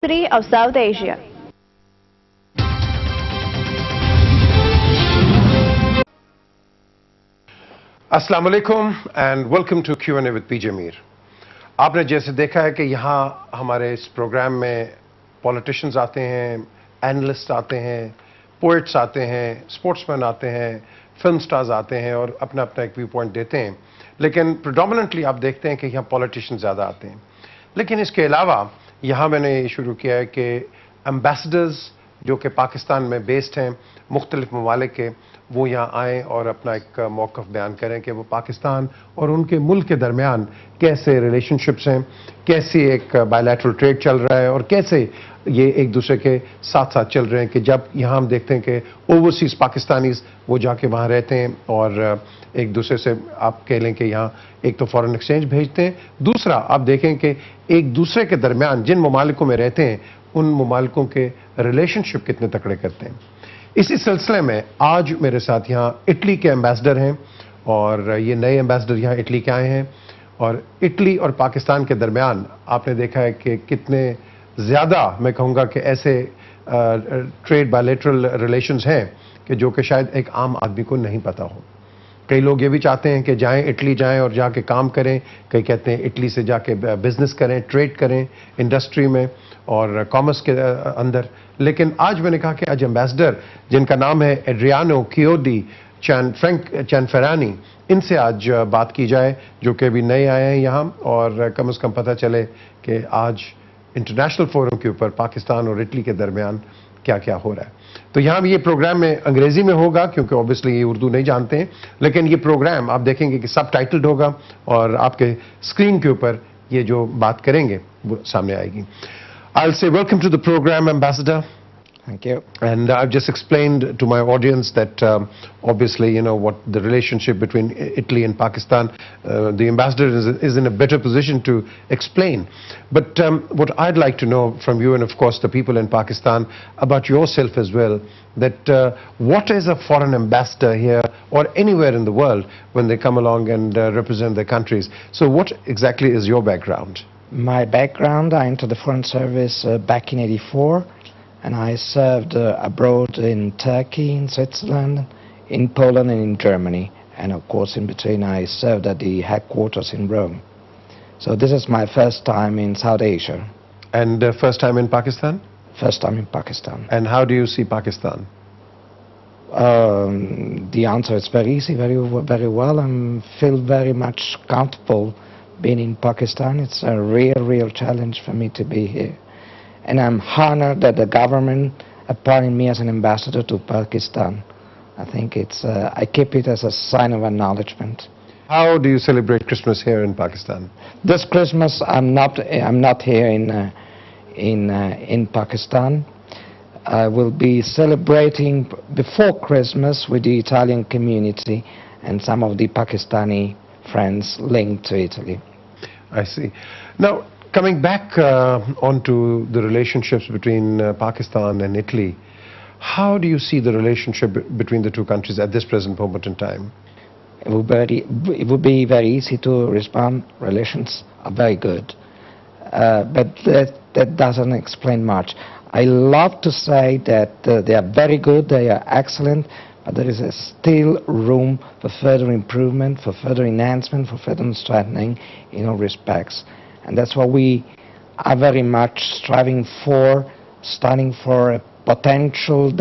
City of South Asia. अस्सलाम वालेकुम and welcome to Q&A with PJ.Mir। आपने जैसे देखा है कि यहाँ हमारे इस प्रोग्राम में पॉलिटिशियंस आते हैं, एनालिस्ट आते हैं, पोइट्स आते हैं, स्पोर्ट्समैन आते हैं, फिल्म स्टार्स आते हैं और अपना अपना एक व्यू पॉइंट देते हैं। लेकिन प्रेडोमिनेंटली आप देखते हैं कि यहाँ पॉलिटिशियंस ज़्यादा आते हैं। लेकिन इसके अलावा यहाँ मैंने ये शुरू किया है कि एम्बेसडर्स जो कि पाकिस्तान में बेस्ड हैं मुख्तलिफ ममालिक के, वो यहाँ आएँ और अपना एक मौक़िफ़ बयान करें कि वो पाकिस्तान और उनके मुल्क के दरमियान कैसे रिलेशनशिप्स हैं, कैसी एक बायलैटरल ट्रेड चल रहा है और कैसे ये एक दूसरे के साथ साथ चल रहे हैं। कि जब यहाँ हम देखते हैं कि ओवरसीज़ पाकिस्तानीज़ वो जाके वहाँ रहते हैं और एक दूसरे से आप कह लें कि यहाँ एक तो फॉरेन एक्सचेंज भेजते हैं, दूसरा आप देखें कि एक दूसरे के दरमियान जिन ममालिकों में रहते हैं उन ममालिकों के रिलेशनशिप कितने तकड़े करते हैं। इसी सिलसिले में आज मेरे साथ यहाँ इटली के एम्बेसडर हैं और ये नए एम्बेसडर यहाँ इटली के आए हैं और इटली और पाकिस्तान के दरमियान आपने देखा है कि कितने ज़्यादा मैं कहूँगा कि ऐसे ट्रेड बायलैटरल रिलेशंस हैं कि जो कि शायद एक आम आदमी को नहीं पता हो। कई लोग ये भी चाहते हैं कि जाएं इटली जाएं और जाके काम करें, कई कहते हैं इटली से जाके बिजनेस करें, ट्रेड करें इंडस्ट्री में और कॉमर्स के अंदर। लेकिन आज मैंने कहा कि आज एम्बेसडर जिनका नाम है एड्रियानो चियोडी चियानफरानी, इनसे आज बात की जाए जो कि अभी नए आए हैं यहाँ और कम से कम पता चले कि आज इंटरनेशनल फोरम के ऊपर पाकिस्तान और इटली के दरमियान क्या क्या हो रहा है। तो यहाँ ये प्रोग्राम में अंग्रेजी में होगा क्योंकि ऑब्वियसली ये उर्दू नहीं जानते हैं, लेकिन ये प्रोग्राम आप देखेंगे कि सब टाइटल्ड होगा और आपके स्क्रीन के ऊपर ये जो बात करेंगे वो सामने आएगी। I'll say welcome to the program, Ambassador. Thank you. And I've just explained to my audience that obviously, you know, what the relationship between Italy and Pakistan, the ambassador is in a better position to explain. But what I'd like to know from you and of course the people in Pakistan about yourself as well, that what is a foreign ambassador here or anywhere in the world when they come along and represent their countries? So what exactly is your background? My background, I entered the Foreign Service back in '84. And I served abroad in Turkey, in Switzerland, in Poland and in Germany. And of course in between I served at the headquarters in Rome. So this is my first time in South Asia. And first time in Pakistan? First time in Pakistan. And how do you see Pakistan? The answer is very easy, very well. I feel very much comfortable being in Pakistan. It's a real challenge for me to be here. And I'm honored that the government appointed me as an ambassador to Pakistan. I think it's, I keep it as a sign of acknowledgement. How do you celebrate Christmas here in Pakistan? This Christmas I'm not here in Pakistan. I will be celebrating before Christmas with the Italian community and some of the Pakistani friends linked to Italy. I see. Now, coming back onto the relationships between Pakistan and Italy, how do you see the relationship between the two countries at this present moment in time? It would be very easy to respond. Relations are very good, but that doesn't explain much. I love to say that they are very good, they are excellent, but there is still room for further improvement, for further enhancement, for further strengthening in all respects. And that's what we are very much striving for, standing for a potential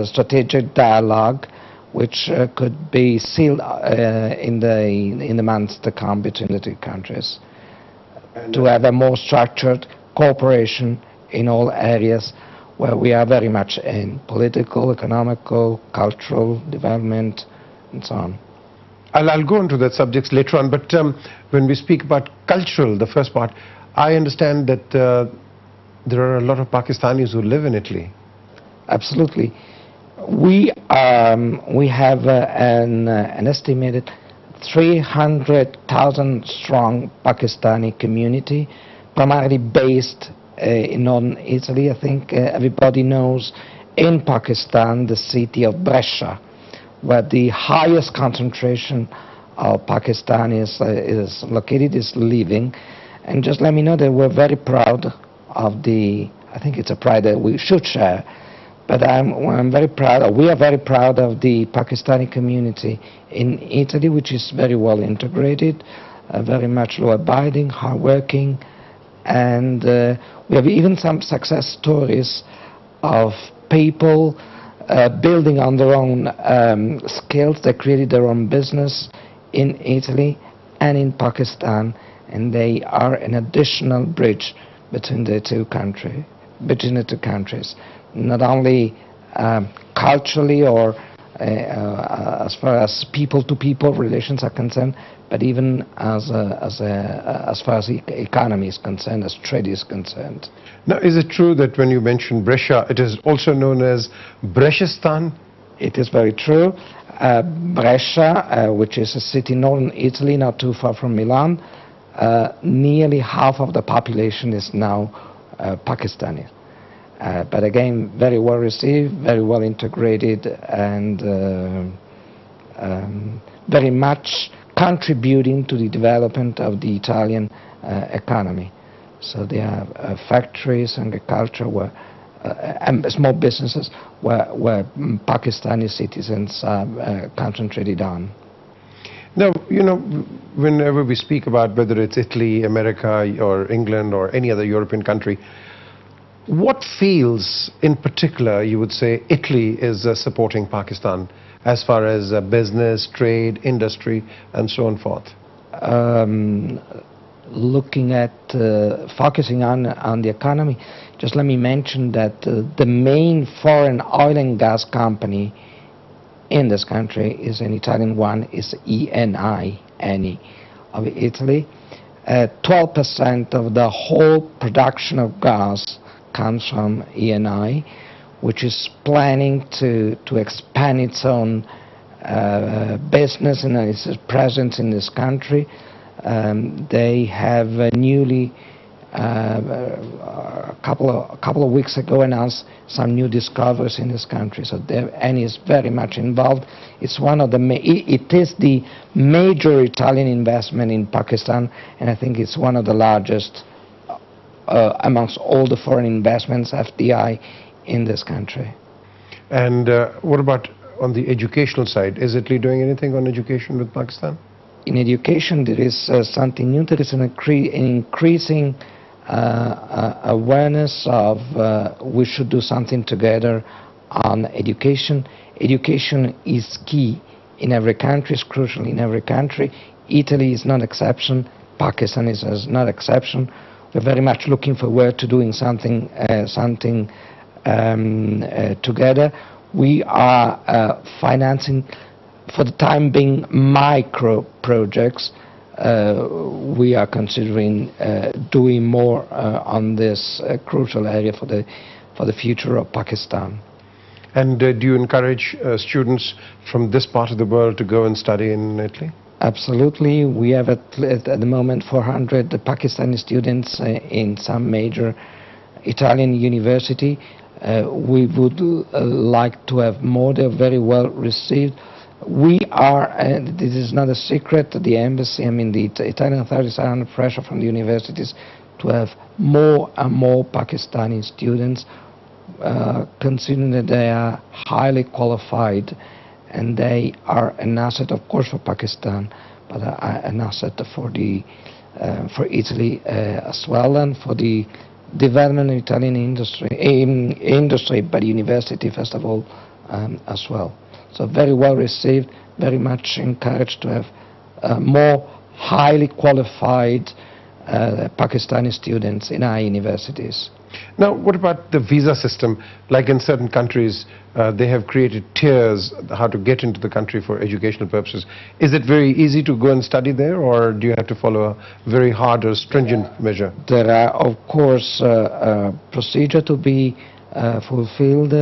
strategic dialogue which could be sealed in the months to come between the two countries, to have a more structured cooperation in all areas where we are very much in: political, economical, cultural development, and so on. I'll go into that subjects later on, but when we speak about cultural, the first part, I understand that there are a lot of Pakistanis who live in Italy. Absolutely. We have an estimated 300,000 strong Pakistani community, primarily based in northern Italy. I think everybody knows in Pakistan the city of Brescia, where the highest concentration of Pakistanis is located, is living. And just let me know that we're very proud of the I think it's a pride that we should share. But I'm very proud, or we are very proud of the Pakistani community in Italy, which is very well integrated, very much law-abiding, hard-working, and we have even some success stories of people building on their own skills. They created their own business in Italy and in Pakistan, and they are an additional bridge between the two countries. Not only culturally or as far as people-to-people relations are concerned, but even as far as the economy is concerned, as trade is concerned. Now, is it true that when you mention Brescia, it is also known as Brescistan? It is very true. Brescia, which is a city in northern Italy, not too far from Milan, nearly half of the population is now Pakistani. But again, very well received, very well integrated, and very much contributing to the development of the Italian economy. So they have factories, agriculture, and small businesses where Pakistani citizens are concentrated on. Now, you know, whenever we speak about whether it's Italy, America, or England, or any other European country, what fields in particular you would say Italy is supporting Pakistan as far as business, trade, industry, and so on forth? Looking at focusing on the economy, just let me mention that the main foreign oil and gas company in this country is an Italian one, is Eni of Italy. 12% of the whole production of gas comes from Eni, which is planning to expand its own business and its presence in this country. They have newly, a couple of weeks ago, announced some new discoveries in this country. So Eni is very much involved. It's one of the it is the major Italian investment in Pakistan, and I think it's one of the largest amongst all the foreign investments, FDI, in this country. And what about on the educational side? Is Italy doing anything on education with Pakistan? In education, there is something new. There is an increasing awareness of we should do something together on education. Education is key in every country, is crucial in every country. Italy is not exception. Pakistan is not exception. We're very much looking forward to doing something together. We are financing, for the time being, micro projects. We are considering doing more on this crucial area for the future of Pakistan. And do you encourage students from this part of the world to go and study in Italy? Absolutely. We have at the moment 400 Pakistani students in some major Italian university. We would like to have more. They're very well received. We are, and this is not a secret, the embassy, the Italian authorities are under pressure from the universities to have more and more Pakistani students, considering that they are highly qualified and they are an asset, of course, for Pakistan, but an asset for Italy as well, and for the development of Italian industry, but university, first of all, as well. So very well received, very much encouraged to have more highly qualified Pakistani students in our universities. Now, what about the visa system? Like in certain countries, they have created tiers how to get into the country for educational purposes. Is it very easy to go and study there, or do you have to follow a very hard or stringent measure? There are, of course, procedure to be fulfilled.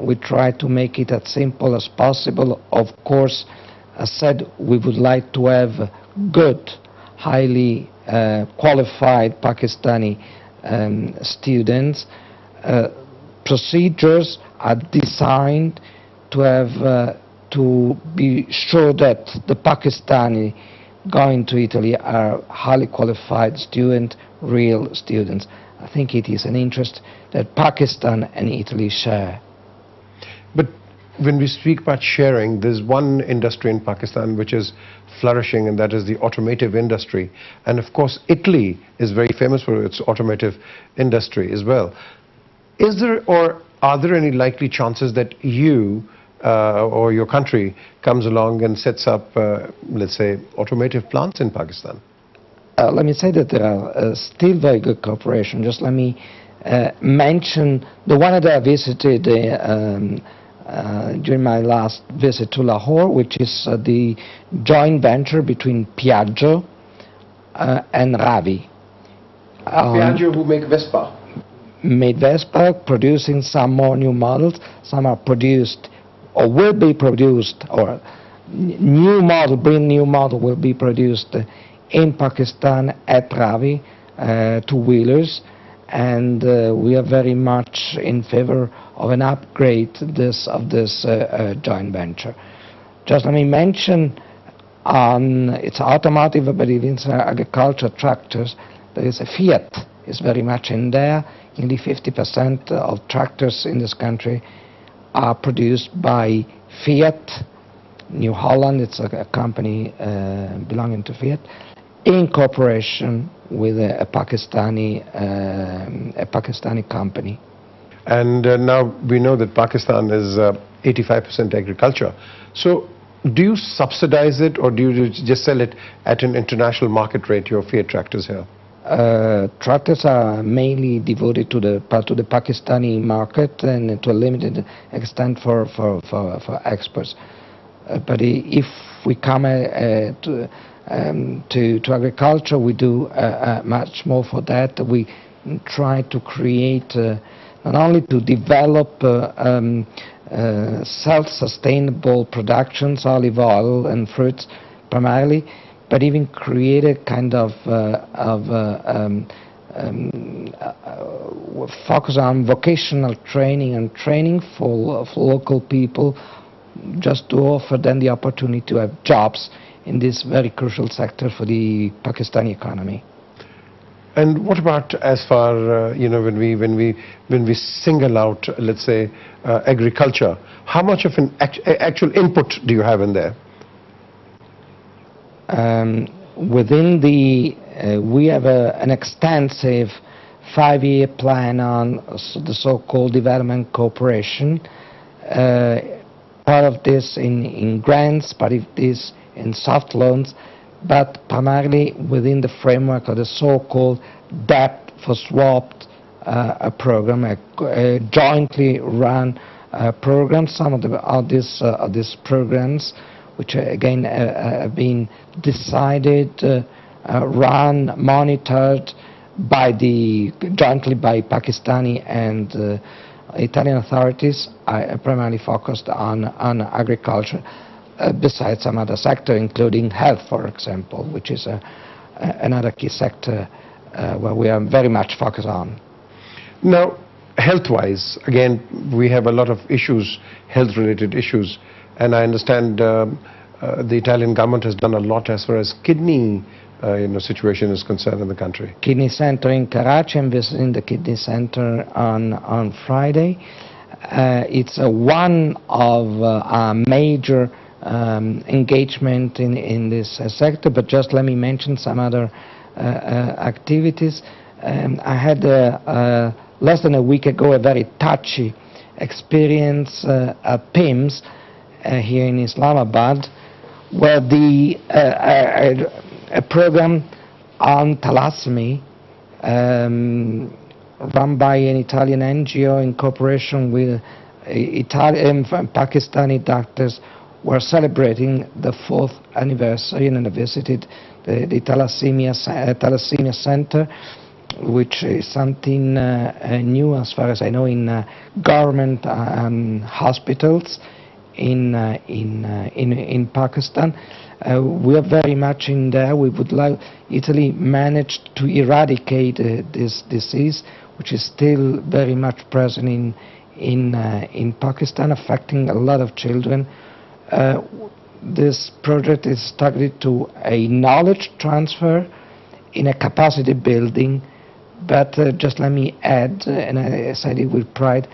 We try to make it as simple as possible. Of course, as said, we would like to have good, highly qualified Pakistani students. Procedures are designed to have to be sure that the Pakistani going to Italy are highly qualified students, real students. I think it is an interest that Pakistan and Italy share. But when we speak about sharing, there's one industry in Pakistan which is flourishing, and that is the automotive industry. And of course, Italy is very famous for its automotive industry as well. Is there, or are there any likely chances that you or your country comes along and sets up, let's say, automotive plants in Pakistan? Let me say that there are still very good cooperation. Just let me mention the one that I visited during my last visit to Lahore, which is the joint venture between Piaggio and Ravi. Piaggio, who make Vespa? Made Vespa, producing some more new models. Some are produced or will be produced, or new model, brand new model will be produced in Pakistan at Ravi, two-wheelers, and we are very much in favor of an upgrade of this joint venture. Just let me mention on its automotive, but even agriculture tractors, there is a Fiat is very much in there. Nearly 50% of tractors in this country are produced by Fiat. New Holland, it's a company belonging to Fiat, in cooperation with a Pakistani company. And now we know that Pakistan is 85% agriculture. So do you subsidize it, or do you just sell it at an international market rate, your Fiat tractors here? Tractors are mainly devoted to the Pakistani market and to a limited extent for exports. But if we come to agriculture, we do much more for that. We try to create, not only to develop self-sustainable productions, olive oil and fruits primarily, but even create a kind of focus on vocational training and training for local people, just to offer them the opportunity to have jobs in this very crucial sector for the Pakistani economy. And what about as far when we single out, let's say, agriculture? How much of an actual input do you have in there? Within we have an extensive 5-year plan on the so-called development cooperation. Part of this in grants, part of this in soft loans, but primarily within the framework of the so-called debt for swapped program, a jointly run program. Some of these programs, which again have been decided, run, monitored jointly by Pakistani and Italian authorities, are primarily focused on agriculture, besides some other sector, including health, for example, which is another key sector where we are very much focused on. Now, health-wise, again, we have a lot of issues, health-related issues, and I understand the Italian government has done a lot as far as kidney situation is concerned in the country. Kidney center in Karachi. I'm visiting the kidney center on Friday. It's one of our major engagement in this sector, but just let me mention some other activities. I had less than a week ago a very touchy experience at PIMS here in Islamabad, where a program on thalassemia run by an Italian NGO in cooperation with Italian and Pakistani doctors were celebrating the 4th anniversary, and I visited the thalassemia center, which is something new as far as I know in government hospitals in Pakistan. We are very much in there. We would like Italy managed to eradicate this disease, which is still very much present in Pakistan, affecting a lot of children. This project is targeted to a knowledge transfer in a capacity building But just let me add, and I said it with pride,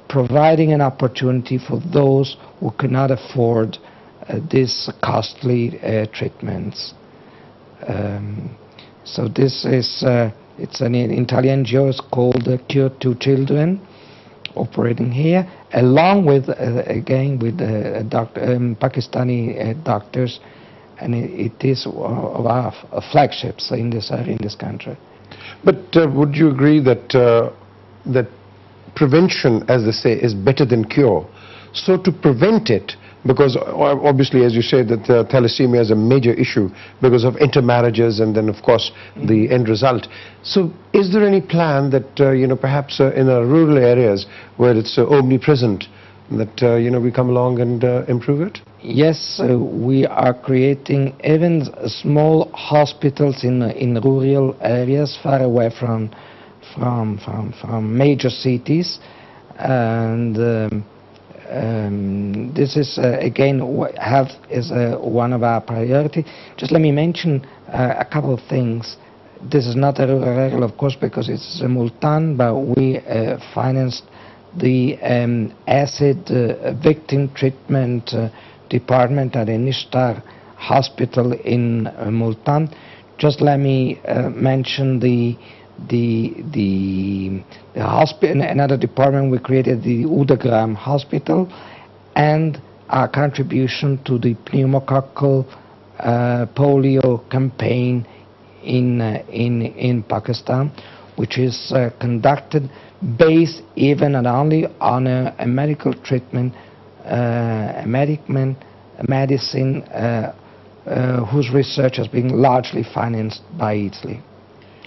providing an opportunity for those who cannot afford these costly treatments. So this is, it's an Italian NGO, it's called Cure to Children, operating here, along with, again, with Pakistani doctors, and it is one of our flagships in this area, in this country. But would you agree that that prevention, as they say, is better than cure? So to prevent it, because obviously, as you say, that thalassemia is a major issue because of intermarriages and then, of course, the end result. So is there any plan that, perhaps in our rural areas where it's omnipresent, that, we come along and improve it? Yes, we are creating even small hospitals in rural areas far away from major cities, and this is again, health is one of our priority. Just let me mention a couple of things. This is not a rural area, of course, because it's a Multan, but we financed the acid victim treatment department at the Nishtar hospital in Multan. Just let me mention the hospital, another department we created, the Udagram hospital, and our contribution to the pneumococcal polio campaign in Pakistan, which is conducted based even not only on a medical treatment, a medicine whose research has been largely financed by Italy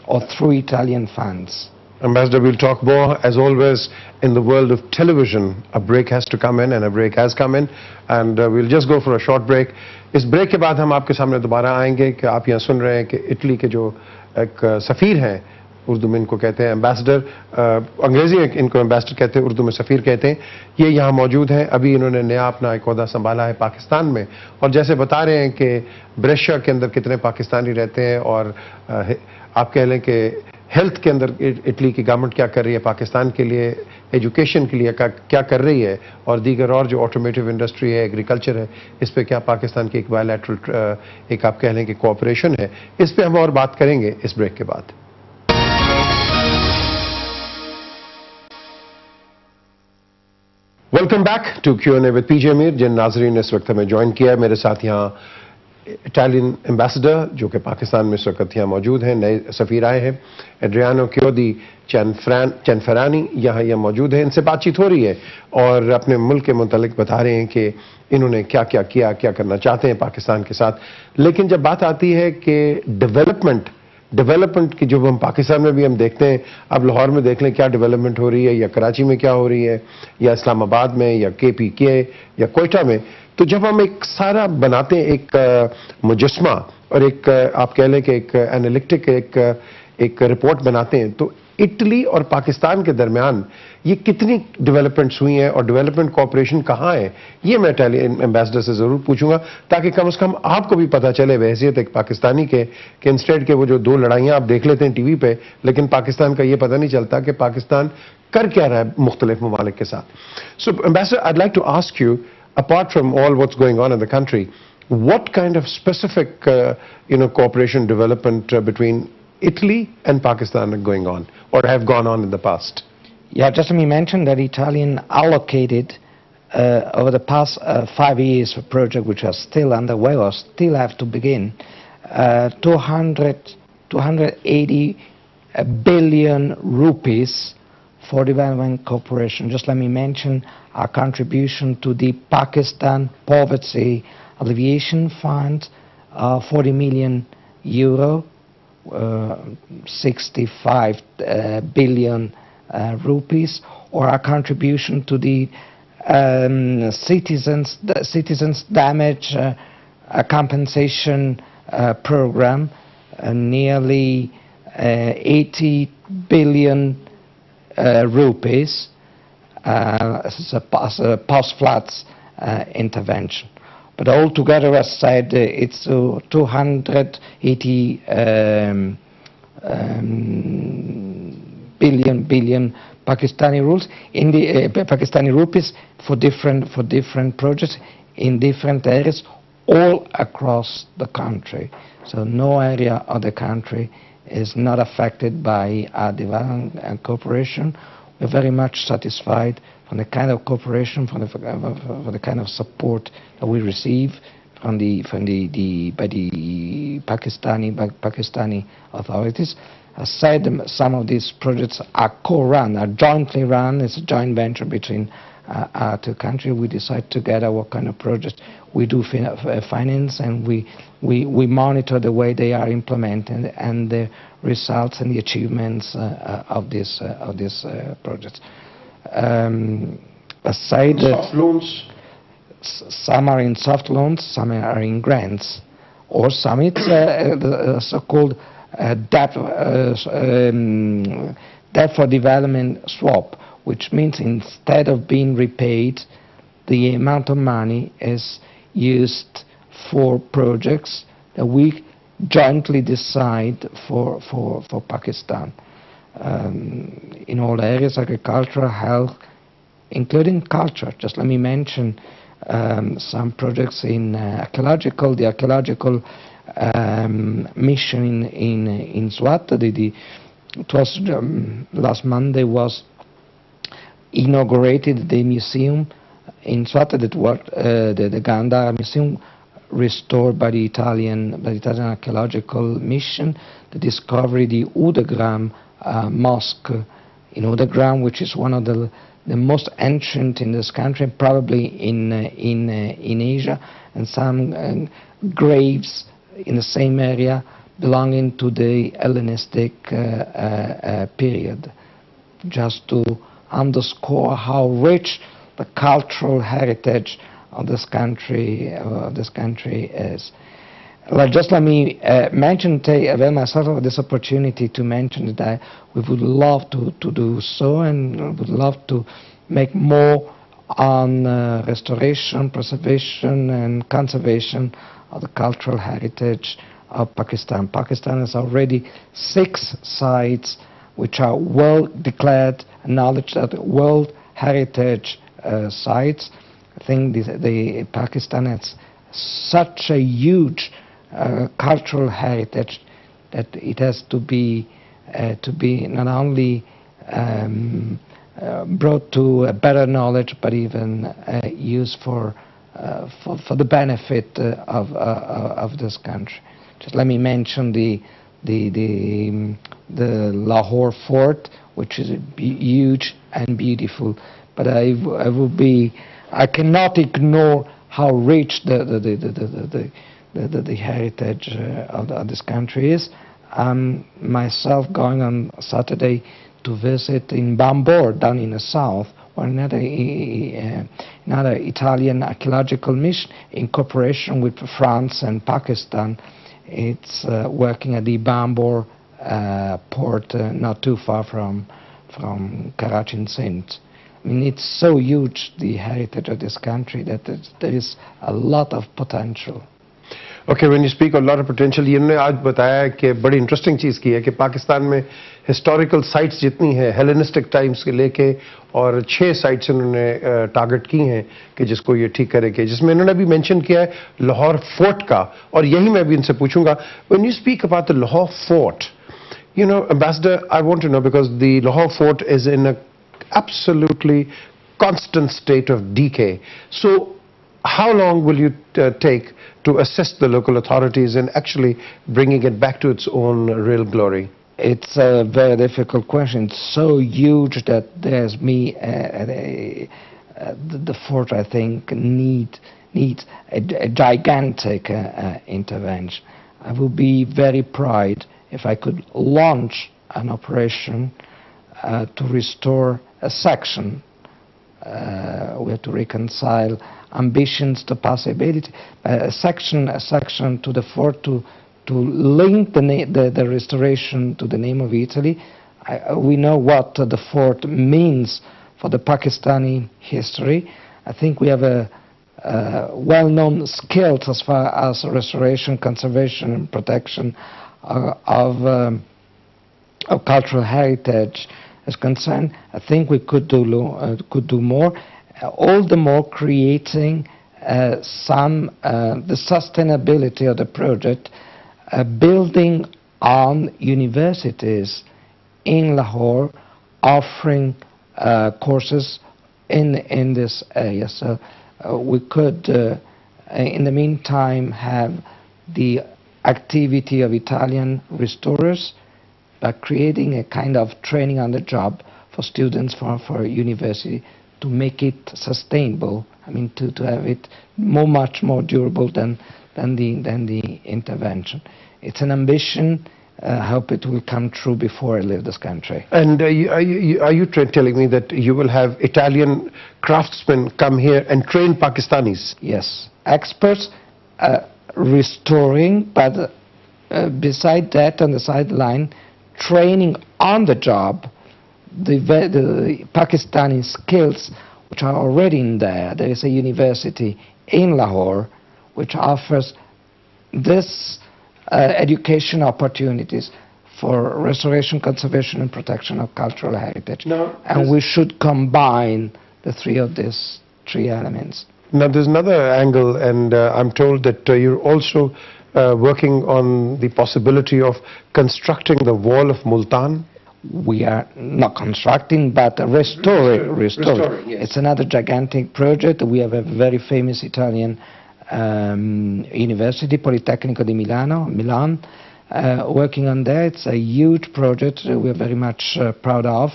or through Italian funds. Ambassador, we'll talk more. As always, in the world of television, a break has to come in, and a break has come in, and we'll just go for a short break. इस break के बाद हम आपके सामने दोबारा आएंगे कि आप यहाँ सुन रहे हैं कि इटली के जो एक सफ़ीर हैं, उर्दू में इनको कहते हैं एम्बेसडर, अंग्रेजी में इनको एम्बेसडर कहते हैं, उर्दू में सफ़ीर कहते हैं, ये यहाँ मौजूद हैं। अभी इन्होंने नया अपना एक ओहदा संभाला है पाकिस्तान में, और जैसे बता रहे हैं कि ब्रेशिया के अंदर कितने पाकिस्तानी रहते हैं, और आप कह लें कि हेल्थ के अंदर इटली की गवर्नमेंट क्या कर रही है पाकिस्तान के लिए, एजुकेशन के लिए क्या कर रही है, और दीगर और जो ऑटोमेटिव इंडस्ट्री है, एग्रीकल्चर है, इस पे क्या पाकिस्तान की एक बायलैटरल एक आप कह लें कि कोऑपरेशन है, इस पे हम और बात करेंगे इस ब्रेक के बाद। Welcome back to Q&A with PJ Mir। जिन नाजरीन ने इस वक्त हमें ज्वाइन किया है, मेरे साथ यहाँ इटालियन एम्बेसडर जो कि पाकिस्तान में इस वक्त यहाँ मौजूद हैं, नए सफ़ीर आए हैं, एड्रियानो चियोदी चियांफरानी यहाँ मौजूद हैं। इनसे बातचीत हो रही है और अपने मुल्क के मुतालिक बता रहे हैं कि इन्होंने क्या क्या किया, क्या करना चाहते हैं पाकिस्तान के साथ। लेकिन जब बात आती है कि डेवलपमेंट की, जो हम पाकिस्तान में भी हम देखते हैं, अब लाहौर में देख लें क्या डेवलपमेंट हो रही है, या कराची में क्या हो रही है, या इस्लामाबाद में, या KPK या कोयटा में, तो जब हम एक सारा बनाते हैं एक मुजस्मा और एक आप कह लें कि एक एनालिटिक एक रिपोर्ट बनाते हैं, तो इटली और पाकिस्तान के दरमियान ये कितनी डेवलपमेंट्स हुई हैं और डेवलपमेंट कोऑपरेशन कहाँ है, ये मैं इटालियन एम्बेसडर से ज़रूर पूछूंगा, ताकि कम से कम आपको भी पता चले बहैसियत एक पाकिस्तानी के कि इंस्टेड के वो जो दो लड़ाइयाँ आप देख लेते हैं टीवी पे, लेकिन पाकिस्तान का ये पता नहीं चलता कि पाकिस्तान कर क्या रहा है मुख्तलिफ ममालिक के साथ। सो ambassador, I'd like to ask you, apart from all what's going on in the country, what kind of specific cooperation development between Italy and Pakistan are going on or have gone on in the past? Yeah, just let me mention that Italian allocated over the past 5 years a project which are still underway or still have to begin, 280 billion rupees for development cooperation. Just let me mention our contribution to the Pakistan Poverty Alleviation Fund, 40 million euro, 65 billion rupees, or our contribution to the citizens damage compensation program, nearly 80 billion rupees as a post-floods intervention. But altogether, as said, it's 280 billion Pakistani Pakistani rupees for different projects in different areas all across the country. So no area of the country is not affected by development and cooperation. We're very much satisfied from the kind of cooperation, for the kind of support that we receive by the Pakistani authorities. As said, some of these projects are co-run, are jointly run. It's a joint venture between our two countries. We decide together what kind of projects we do finance, and we monitor the way they are implemented and the results and the achievements of these projects. Aside soft loans, some are in soft loans, some are in grants, or some it's the so-called debt for development swap, which means instead of being repaid, the amount of money is used for projects that we jointly decide for Pakistan. In all areas, agriculture, health, including culture. Just let me mention some projects in the archaeological mission in Swat. It was last Monday was inaugurated the museum in Swat, that was the Gandhara Museum, restored by the Italian archaeological mission. The discovery, the Udagram mosque in Udagram, which is one of the most ancient in this country, probably in Asia, and some graves in the same area belonging to the Hellenistic period, just to underscore how rich the cultural heritage of this country is. Just let me avail myself of this opportunity to mention that we would love to do so, and would love to make more on restoration, preservation, and conservation of the cultural heritage of Pakistan. Pakistan has already 6 sites which are well declared, acknowledged as World Heritage sites. I think the Pakistan has such a huge cultural heritage that it has to be not only brought to a better knowledge, but even used for the benefit of this country. Just let me mention the Lahore Fort, which is huge and beautiful. But I cannot ignore how rich the heritage of this country is. Myself going on Saturday to visit in Bambor, down in the south, where another Italian archaeological mission in cooperation with France and Pakistan. It's working at the Bambor port, not too far from Karachi in Sindh. I mean, it's so huge, the heritage of this country, that there is a lot of potential. Okay, when you speak of a lot of potential, ये उन्होंने आज बताया कि बड़ी interesting चीज़ की है कि पाकिस्तान में हिस्टोरिकल साइट्स जितनी है हेलेनिस्टिक टाइम्स के लेके, और 6 साइट्स उन्होंने टारगेट की हैं कि जिसको ये ठीक करेंगे, जिसमें इन्होंने भी मेंशन किया है लाहौर फोर्ट का, और यही मैं भी इनसे पूछूंगा. When you speak about the Lahore Fort, you know, Ambassador, I want to know, because the Lahore Fort is in a absolutely constant state of decay. So how long will you take to assist the local authorities in actually bringing it back to its own real glory? It's a very difficult question. It's so huge that there's the fort, I think, needs a gigantic intervention. I would be very proud if I could launch an operation to restore a section. We have to reconcile ambitions to possibility. A section to the fort to link the restoration to the name of Italy. We know what the fort means for the Pakistani history. I think we have a well-known skills as far as restoration, conservation, and protection of of cultural heritage is concerned, I think we could do more. All the more creating the sustainability of the project, building on universities in Lahore offering courses in this area. So we could, in the meantime, have the activity of Italian restorers, by creating a kind of training on the job for students for university to make it sustainable. I mean, to have it much more durable than the intervention. It's an ambition. I hope it will come true before I leave this country. And are you telling me that you will have Italian craftsmen come here and train Pakistanis? Yes, experts restoring, but beside that, on the sideline, training on the job the Pakistani skills which are already in there. There is a university in Lahore which offers this education opportunities for restoration, conservation and protection of cultural heritage. And we should combine the these three elements. Now there's another angle, and I'm told that you're also working on the possibility of constructing the wall of Multan. We are not constructing, but restoring. Yes. It's another gigantic project. We have a very famous Italian university, Politecnico di Milan, working on that. It's a huge project we're very much proud of.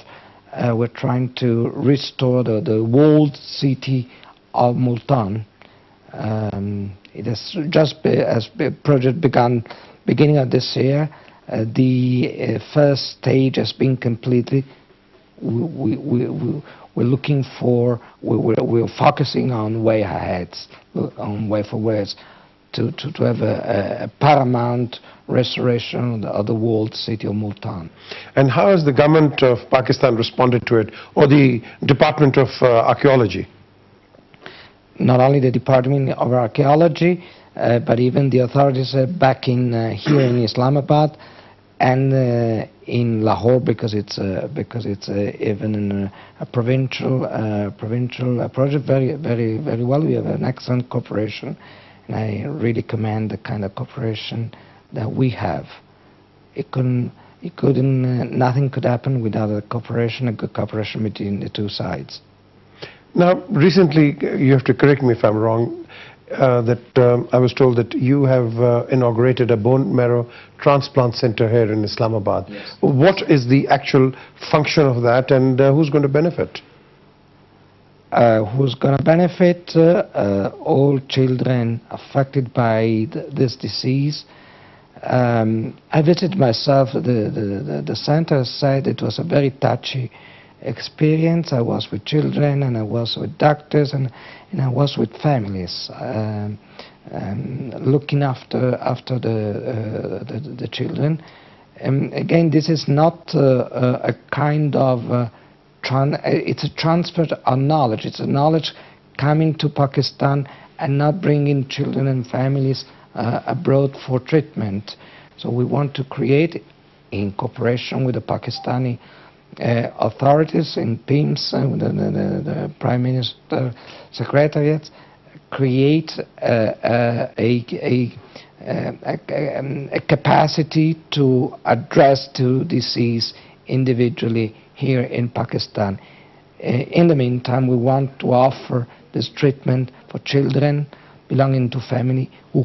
We're trying to restore the walled city of Multan. It has just as the project began beginning of this year. The first stage has been completed. We're looking for, we're focusing on way ahead, on way forwards, to have a paramount restoration of the walled city of Multan. And how has the government of Pakistan responded to it, or the Department of Archaeology? Not only the Department of Archaeology, but even the authorities back in here in Islamabad and in Lahore, because it's even a provincial project. Very well. We have an excellent cooperation, and I really commend the kind of cooperation that we have. Nothing could happen without a good cooperation between the two sides. Now, recently, you have to correct me if I'm wrong, I was told that you have inaugurated a bone marrow transplant center here in Islamabad. Yes. What is the actual function of that, and who's going to benefit? Who's going to benefit? All children affected by this disease. I visited myself the center. Said it was a very touchy experience. I was with children, and I was with doctors, and I was with families, looking after the children. Again, this is not a kind of it's a transfer of knowledge. It's a knowledge coming to Pakistan and not bringing children and families abroad for treatment. So we want to create, in cooperation with the Pakistani authorities in PIMS, the Prime Minister Secretariat, create a capacity to address the disease individually here in Pakistan. In the meantime, we want to offer this treatment for children belonging to family who